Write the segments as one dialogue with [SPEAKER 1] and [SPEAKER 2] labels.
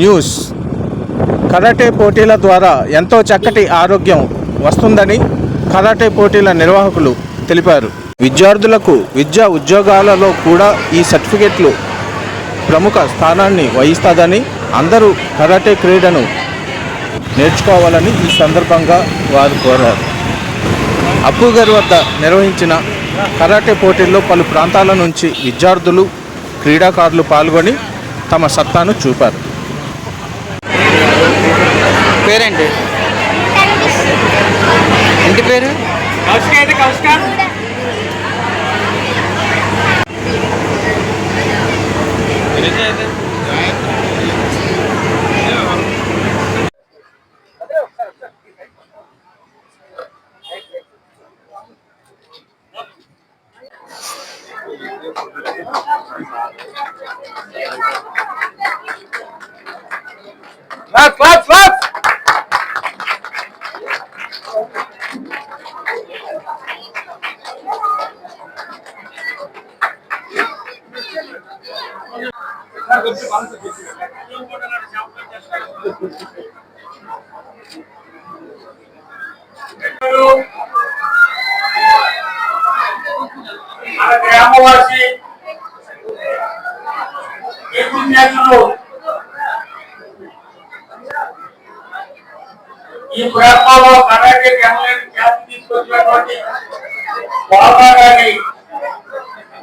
[SPEAKER 1] News. Karate పోటీల ద్వారా ఎంతో చక్కటి ఆరోగ్యం వస్తుందని కరాటే పోటీల నిర్వాహకులు తెలిపారు. విద్యార్థులకు విద్యా ఉద్యోగాలలో కూడా ఈ సర్టిఫికెట్లు ప్రముఖ స్థానాన్ని వహిస్తుందని, అందరూ కరాటే క్రీడను నేర్చుకోవాలని ఈ సందర్భంగా వారు కోరారు. అప్పుగారి వద్ద నిర్వహించిన కరాటే పోటీల్లో పలు ప్రాంతాల నుంచి విద్యార్థులు, క్రీడాకారులు పాల్గొని తమ సత్తాను చూపారు.
[SPEAKER 2] పేరేంటి? ఇంటి పేరు?
[SPEAKER 3] మన గ్రామవాసి ఈ ప్రాంతంలో కరాటే ఖ్యాతి తీసుకొచ్చినటువంటి బాబా గారి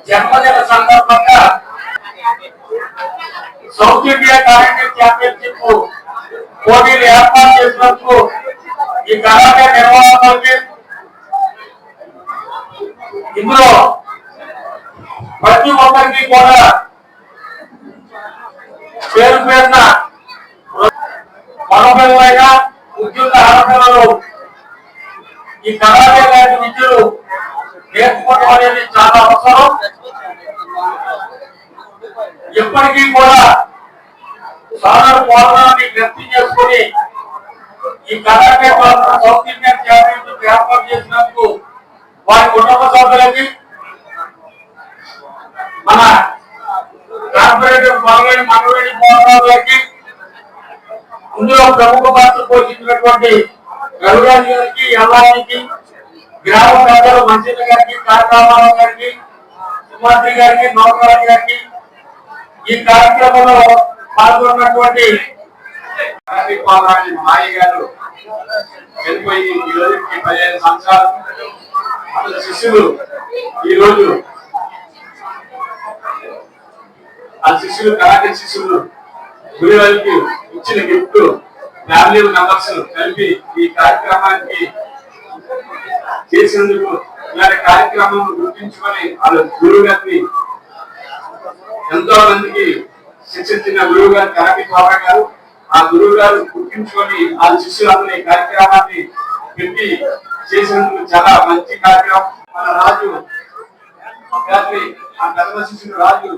[SPEAKER 3] జన్మదిన సందర్భంగా సౌత్ ఇండియా కరాటే ఛాంపియన్షిప్ పోటీలు ఏర్పాటు చేసినందుకు ఈ కరాటే నిర్వాహకులకి, ఇందులో ప్రతి ఒక్కరికి కూడా పేరు పేరున మగపిల్లలైనా ఉద్యోగ ఆడపిల్లలు ఈ కరాటే లాంటి విద్యలు నేర్చుకోవడం అనేది చాలా అవసరం. ఎప్పటికీ కూడా సాధారణ పోరాటాన్ని గట్టి చేసుకుని ఈ కరాటే సౌత్ ఇండియన్ ఛాంపియన్షిప్ ఏర్పాటు చేసినందుకు వారి కుటుంబ సభ్యులకి, మన కార్పొరేటర్ మనవేడి పోరాటాలకి, ఇందులో ప్రముఖ పాత్ర పోషించినటువంటి రవిరాజు గారికి, ఎల్లానికి, గ్రామ పెద్దలు మంచిల గారికి, కాకరామారావు గారికి, సుమాత్రి గారికి, నౌకరాజు గారికి, ఈ కార్యక్రమంలో పాల్గొన్నటువంటి మాయ గారు చనిపోయి ఈ రోజుకి 15 సంవత్సరాలు. అతని శిష్యులు ఈరోజు ఆ శిష్యులు కరాటే శిష్యులు గురువులకి ఇచ్చిన గిఫ్ట్ ఫ్యామిలీ మెంబర్స్ కలిపి ఈ కార్యక్రమానికి చేసినందుకు, ఇలాంటి కార్యక్రమం గుర్తించుకొని వాళ్ళ గురువు గారిని ఎంతో మందికి శిక్షించిన గురువు గారు కరాటే బాబా గారు, ఆ గురువు గారు గుర్తించుకొని ఆ శిష్యులందరినీ కార్యక్రమాన్ని పెట్టి చేసినందుకు చాలా మంచి కార్యక్రమం. మన రాజు గారిని, ఆ ప్రథమ శిష్యుడు రాజు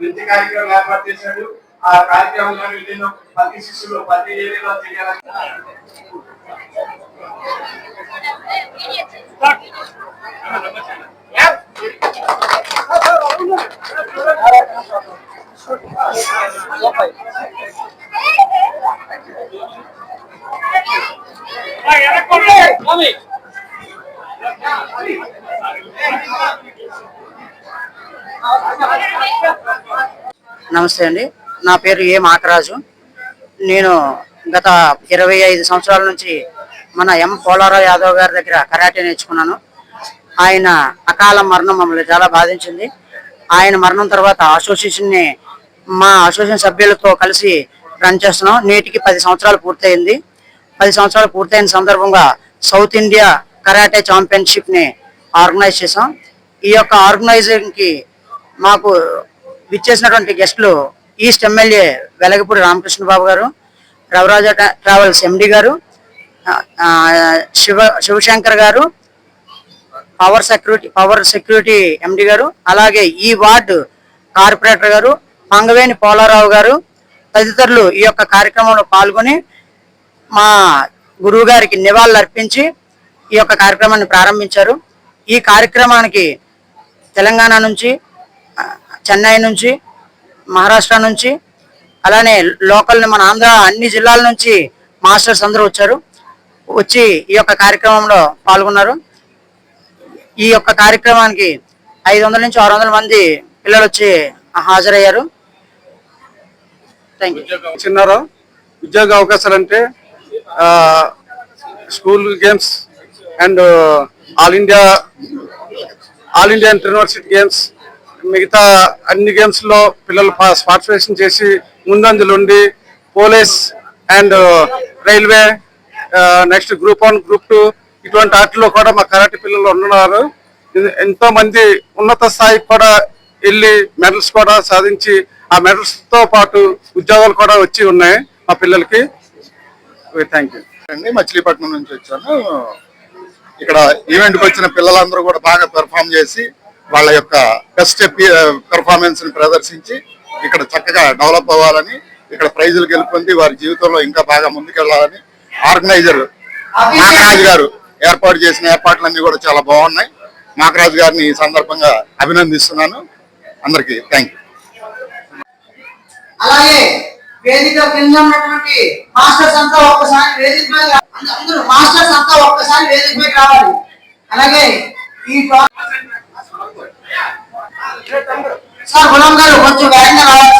[SPEAKER 3] నృత్య కార్యక్రమం ఏర్పాటు చేశాడు. ఆ కార్యక్రమంలో వెళ్ళిన ప్రతి శిష్యులు ప్రతి ఏరియాలో చేయాలని
[SPEAKER 2] నమస్తే అండి, నా పేరు ఏ మాకరాజు. నేను గత 25 సంవత్సరాల నుంచి మన ఎం పోలారావు యాదవ్ గారి దగ్గర కరాటే నేర్చుకున్నాను. ఆయన అకాల మరణం మమ్మల్ని చాలా బాధించింది. ఆయన మరణం తర్వాత అసోసియేషన్ని మా అసోసియేషన్ సభ్యులతో కలిసి రన్ చేస్తున్నాం. నేటికి 10 సంవత్సరాలు పూర్తయింది. 10 సంవత్సరాలు పూర్తయిన సందర్భంగా సౌత్ ఇండియా కరాటే ఛాంపియన్షిప్ని ఆర్గనైజ్ చేసాం. ఈ యొక్క ఆర్గనైజింగ్కి మాకు విచ్చేసినటువంటి గెస్టులు ఈస్ట్ ఎమ్మెల్యే వెలగపూడి రామకృష్ణ బాబు గారు, రవిరాజ ట్రావెల్స్ ఎండి గారు, శివశంకర్ గారు, పవర్ సెక్యూరిటీ ఎండి గారు, అలాగే ఈ వార్డు కార్పొరేటర్ గారు మంగవేణి పోలారావు గారు తదితరులు ఈ యొక్క కార్యక్రమంలో పాల్గొని మా గురువు గారికి నివాళులు అర్పించి ఈ యొక్క కార్యక్రమాన్ని ప్రారంభించారు. ఈ కార్యక్రమానికి తెలంగాణ నుంచి, చెన్నై నుంచి, మహారాష్ట్ర నుంచి, అలానే లోకల్ మన ఆంధ్ర అన్ని జిల్లాల నుంచి మాస్టర్స్ అందరూ వచ్చి ఈ యొక్క కార్యక్రమంలో పాల్గొన్నారు. ఈ యొక్క కార్యక్రమానికి 500 నుంచి 600 మంది పిల్లలు వచ్చి హాజరయ్యారు. Thank you.
[SPEAKER 4] చిన్నారా ఉద్యోగ అవకాశాలు అంటే school games and all India university games, మిగతా అన్ని గేమ్స్ లో పిల్లలు పార్టిసిపేషన్ చేసి ముందంజలు ఉండి police and railway, next group 1, group 2 ఇటువంటి వాటిలో కూడా మా కరాటే పిల్లలు ఉన్నారు. ఎంతో మంది ఉన్నత స్థాయికి కూడా వెళ్ళి మెడల్స్ కూడా సాధించి ఆ మెడల్స్ తో పాటు ఉద్యోగాలు కూడా వచ్చి ఉన్నాయి మా పిల్లలకి. థ్యాంక్ యూ
[SPEAKER 5] అండి. మచిలీపట్నం నుంచి వచ్చాను. ఇక్కడ ఈవెంట్కి వచ్చిన పిల్లలందరూ కూడా బాగా పెర్ఫామ్ చేసి వాళ్ళ యొక్క బెస్ట్ పెర్ఫార్మెన్స్ ని ప్రదర్శించి ఇక్కడ చక్కగా డెవలప్ అవ్వాలని, ఇక్కడ ప్రైజులు గెలుపొంది వారి జీవితంలో ఇంకా బాగా ముందుకెళ్లాలని ఆర్గనైజర్ నాగరాజు గారు ఏర్పాటు చేసిన ఏర్పాట్లన్నీ కూడా చాలా బాగున్నాయి. నాగరాజు గారిని ఈ సందర్భంగా అభినందిస్తున్నాను. అందరికీ థ్యాంక్ యూ.
[SPEAKER 2] అలాగే వేదిక కింద ఉన్నటువంటి మాస్టర్స్ అంతా ఒక్కసారి వేదిక మీద అందరూ మాస్టర్స్ అంతా ఒక్కసారి వేదిక మీద రావాలి. అలాగే ఈ సార్ గులాం గారు కొంచెం వేగంగా రావాలి.